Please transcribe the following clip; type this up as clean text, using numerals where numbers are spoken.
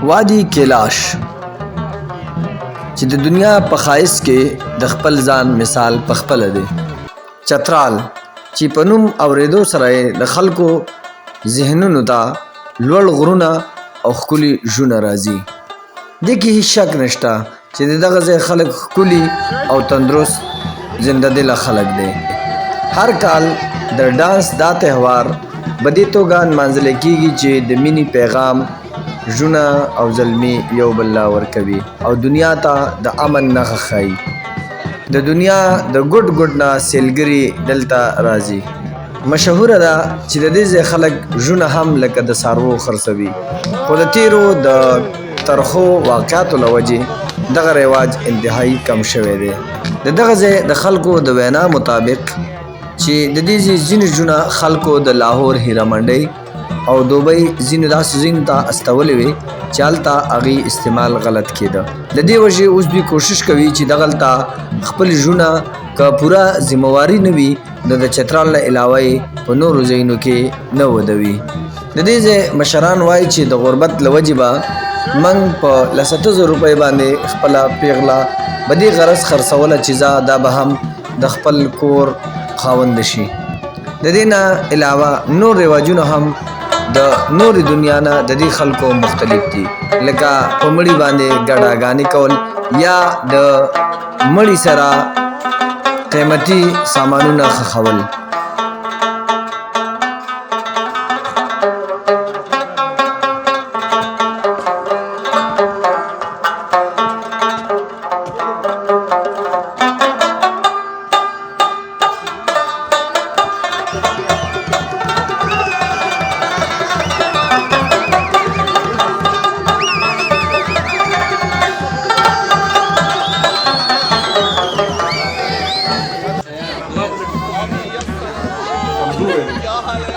وادي کیلاش چې د دنیا په ښایست کې د خپل ځان مثال په خپله دی. چترال چې په نوم اورېدو سره یې د خلکو ذهنونو ته لوړ غرونه او ښکلي ژوند راځي. دې کې هیڅ شک نشته چې د دغه ځای خلک ښکلي او تندرست زنده دله خلک دی. هر کال د ډانس دا تهوار په دې توګه نمانځلی کیږي چې د مینې پیغام ژوند او زلمي یو بل له ورکوي او دنیا ته د امن نښه ښایي. د دنیا د ګوټ ګوټ نه سیلګري دلته راځي. مشهوره ده چې د دې ځای خلک ژوند هم لکه د څاروو خرڅوي، خو د تیرو د ترخو واقعاتو له وجې دغه رواج انتهایی کم شوی دی. د دغه ځای د خلکو د وینا مطابق چې د دې ځینې ژوند خلکو د لاهور هیره منډۍ او دوبۍ ځینو داسې ځایونو ته استولې وې چې هلته هغې استعمال غلط کېده. د دې وجې اوس دوی کوشش کوي چې دغلته خپل ژوند که پوره ذمهواري نه وي نو د چترال نه علاوه یې په نورو ځایونو کې نه ودوي. د دې ځای مشران وایي چې د غربت له وجې به موږ په 100,000 روپۍ باندې خپله پیغله په دې غرض خرڅوله چې دا به هم د خپل کور خاوند شي. د دې نه علاوه نور رواجونه هم د نورې دنیا نه د دې خلکو مختلف دي، لکه په مړي باندې ګډاګانې کول یا د مړي سره قیمتي سامانونه ښخول. क्या हाल है?